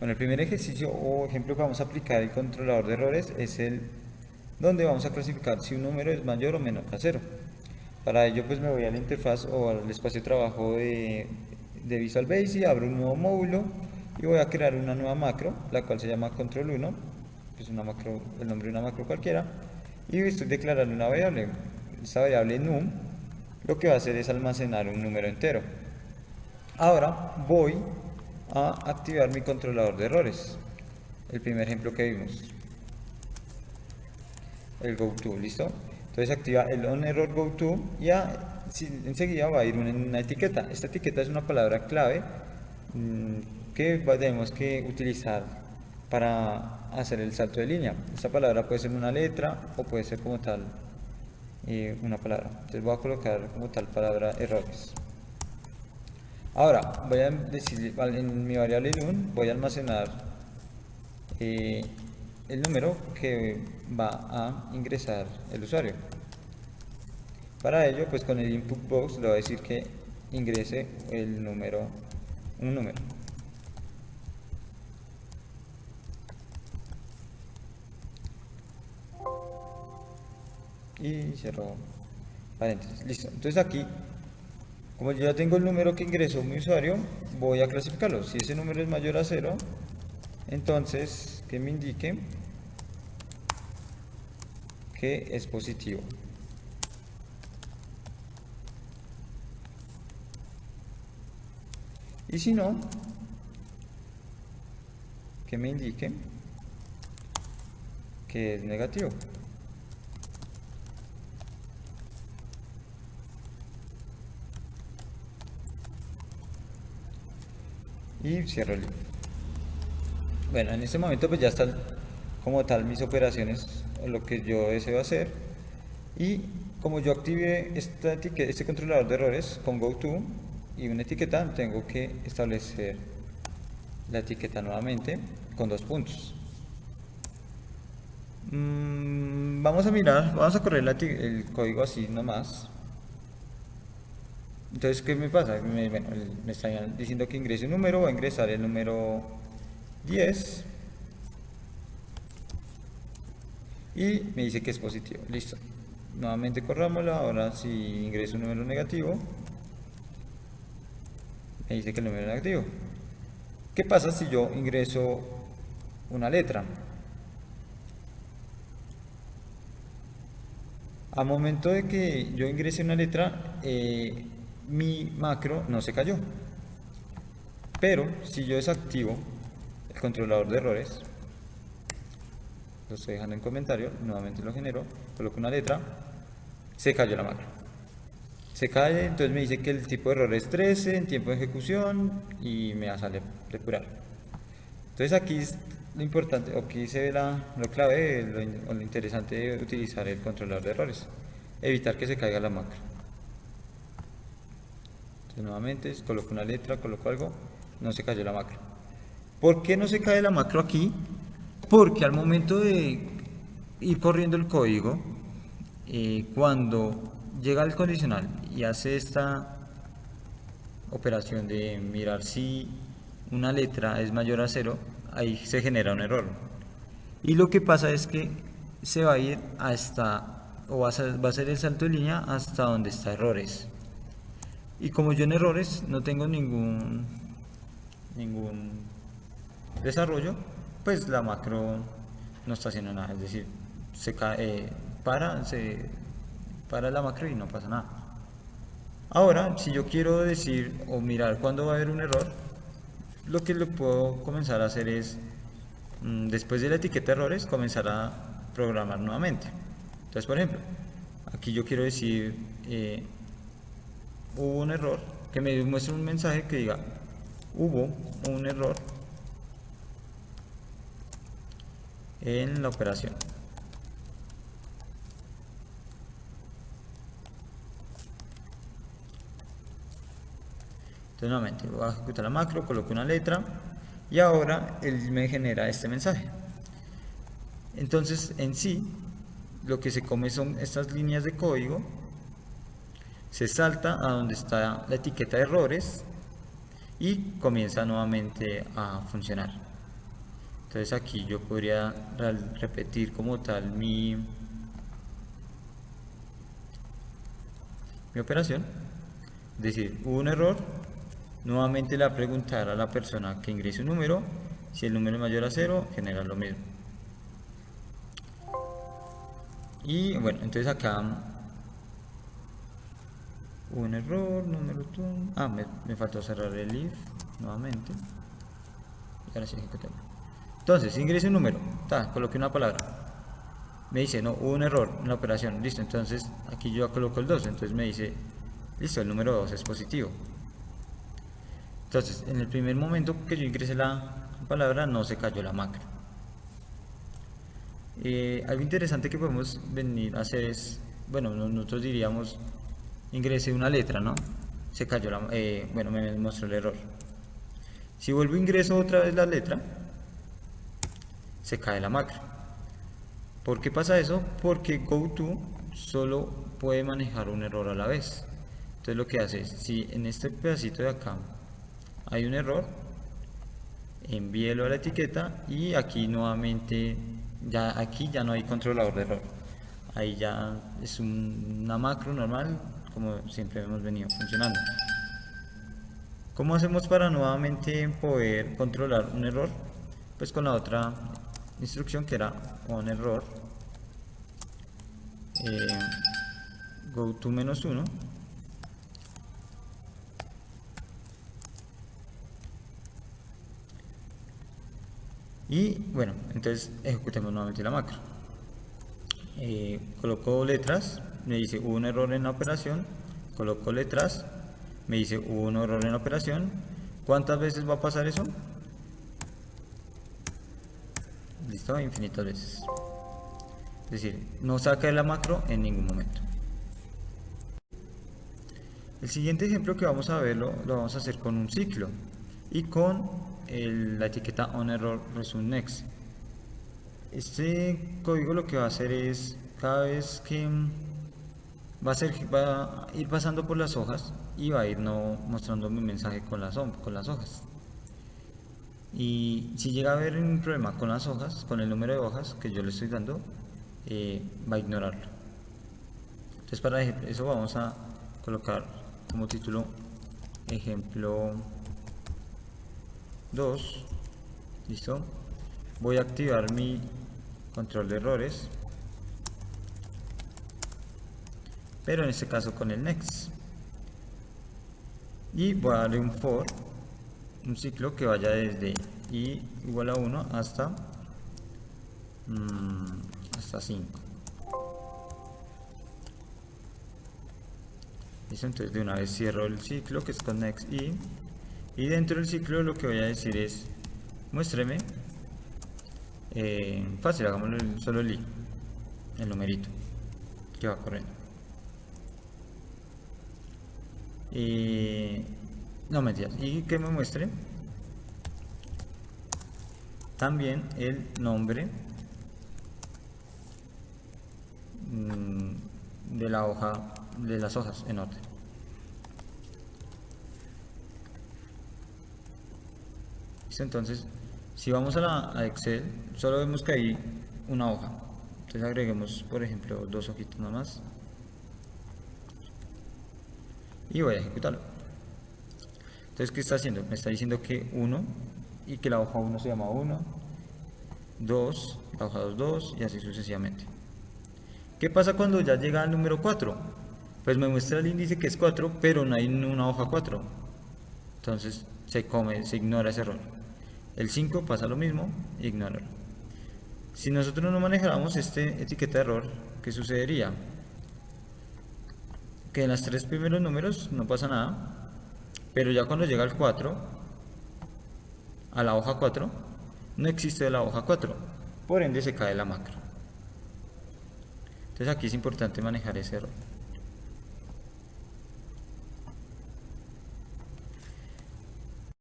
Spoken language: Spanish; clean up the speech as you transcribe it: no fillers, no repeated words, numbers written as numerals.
Bueno, el primer ejercicio o ejemplo que vamos a aplicar el controlador de errores es el donde vamos a clasificar si un número es mayor o menor a cero. Para ello pues me voy a la interfaz o al espacio de trabajo de Visual Basic, abro un nuevo módulo y voy a crear una nueva macro, la cual se llama control1, que es una macro, el nombre de una macro cualquiera, y estoy declarando una variable. Esta variable num lo que va a hacer es almacenar un número entero. Ahora voy a activar mi controlador de errores, el primer ejemplo que vimos, el goTo, ¿listo? Entonces activa el onErrorGoTo y enseguida va a ir una etiqueta. Esta etiqueta es una palabra clave que tenemos que utilizar para hacer el salto de línea. Esta palabra puede ser una letra o puede ser como tal una palabra. Entonces voy a colocar como tal palabra errores. Ahora voy a decir en mi variable num voy a almacenar el número que va a ingresar el usuario. Para ello, pues con el input box le voy a decir que ingrese un número. Y cierro paréntesis. Listo. Entonces aquí, como yo ya tengo el número que ingresó mi usuario, voy a clasificarlo. Si ese número es mayor a 0, entonces que me indique que es positivo. Y si no, que me indique que es negativo. Y cierro el libro. Bueno, en este momento pues ya están como tal mis operaciones, lo que yo deseo hacer. Y como yo activé este controlador de errores con goTo y una etiqueta, tengo que establecer la etiqueta nuevamente con 2 puntos. Vamos a mirar, vamos a correr el código así nomás. Entonces, ¿qué me pasa? Me están diciendo que ingrese un número, voy a ingresar el número 10 y me dice que es positivo. Listo. Nuevamente corrámoslo. Ahora si ingreso un número negativo, me dice que el número es negativo. ¿Qué pasa si yo ingreso una letra? A momento de que yo ingrese una letra, mi macro no se cayó. Pero si yo desactivo el controlador de errores, lo estoy dejando en comentario, nuevamente lo genero, coloco una letra, se cayó la macro. Se cae, entonces me dice que el tipo de error es 13 en tiempo de ejecución y me sale depurar. Entonces aquí es lo importante, aquí se ve lo clave o lo interesante de utilizar el controlador de errores, evitar que se caiga la macro. Entonces nuevamente coloco una letra, coloco algo, no se cayó la macro. ¿Por qué no se cae la macro aquí? Porque al momento de ir corriendo el código, cuando llega al condicional y hace esta operación de mirar si una letra es mayor a 0, ahí se genera un error. Y lo que pasa es que se va a ir va a hacer el salto de línea hasta donde está errores. Y como yo en errores no tengo ningún desarrollo, pues la macro no está haciendo nada, es decir, se para la macro y no pasa nada. Ahora, si yo quiero decir o mirar cuándo va a haber un error, lo que lo puedo comenzar a hacer es, después de la etiqueta de errores, comenzar a programar nuevamente. Entonces, por ejemplo, aquí yo quiero decir, hubo un error, que me muestre un mensaje que diga, hubo un error en la operación. Entonces nuevamente voy a ejecutar la macro, coloco una letra y ahora él me genera este mensaje. Entonces en sí lo que se come son estas líneas de código, se salta a donde está la etiqueta de errores y comienza nuevamente a funcionar. Entonces aquí yo podría repetir como tal mi operación. Es decir, hubo un error, nuevamente le va a preguntar a la persona que ingrese un número, si el número es mayor a 0, genera lo mismo. Y bueno, entonces acá hubo un error, número me faltó cerrar el if nuevamente. Y ahora sí ejecutamos. Entonces, ingrese un número, coloqué una palabra. Me dice, no, hubo un error en la operación, listo, entonces aquí yo coloco el 2, entonces me dice, listo, el número 2 es positivo. Entonces, en el primer momento que yo ingresé la palabra, no se cayó la macro. Algo interesante que podemos venir a hacer es, bueno, nosotros diríamos, ingresé una letra, ¿no? Se cayó bueno, me mostró el error. Si vuelvo a ingreso otra vez la letra, se cae la macro. ¿Por qué pasa eso? Porque GoTo solo puede manejar un error a la vez. Entonces lo que hace es, si en este pedacito de acá hay un error, envíelo a la etiqueta y aquí nuevamente, aquí ya no hay controlador de error. Ahí ya es una macro normal, como siempre hemos venido funcionando. ¿Cómo hacemos para nuevamente poder controlar un error? Pues con la otra instrucción que era on error go to -1 y bueno, entonces ejecutemos nuevamente la macro. Coloco letras, me dice hubo un error en la operación, coloco letras, me dice hubo un error en la operación. ¿Cuántas veces va a pasar eso? Listo, infinitas veces. Es decir, no saca de la macro en ningún momento. El siguiente ejemplo que vamos a ver lo vamos a hacer con un ciclo y con la etiqueta onErrorResumeNext. Este código lo que va a hacer es, cada vez que va a ir pasando por las hojas y va a ir mostrando mi mensaje con las hojas. Y si llega a haber un problema con las hojas, con el número de hojas que yo le estoy dando, va a ignorarlo. Entonces para eso vamos a colocar como título ejemplo 2. Listo. Voy a activar mi control de errores, pero en este caso con el next, y voy a darle un for, un ciclo que vaya desde i igual a 1 hasta 5. Listo, entonces de una vez cierro el ciclo que es con next y dentro del ciclo lo que voy a decir es muéstreme, fácil, hagámoslo solo el numerito que va corriendo. No mentiras, y que me muestre también el nombre de la hoja, de las hojas en orden. ¿Listo? Entonces, si vamos a Excel, solo vemos que hay una hoja. Entonces agreguemos, por ejemplo, 2 hojitas nada más. Y voy a ejecutarlo. Entonces, ¿qué está haciendo? Me está diciendo que 1 y que la hoja 1 se llama 1, 2, la hoja 2, 2 y así sucesivamente. ¿Qué pasa cuando ya llega al número 4? Pues me muestra el índice que es 4, pero no hay una hoja 4. Entonces se ignora ese error. El 5 pasa lo mismo, ignóralo. Si nosotros no manejáramos este etiqueta de error, ¿qué sucedería? Que en los 3 primeros números no pasa nada, pero ya cuando llega al 4, a la hoja 4, no existe la hoja 4, por ende se cae la macro. Entonces aquí es importante manejar ese error.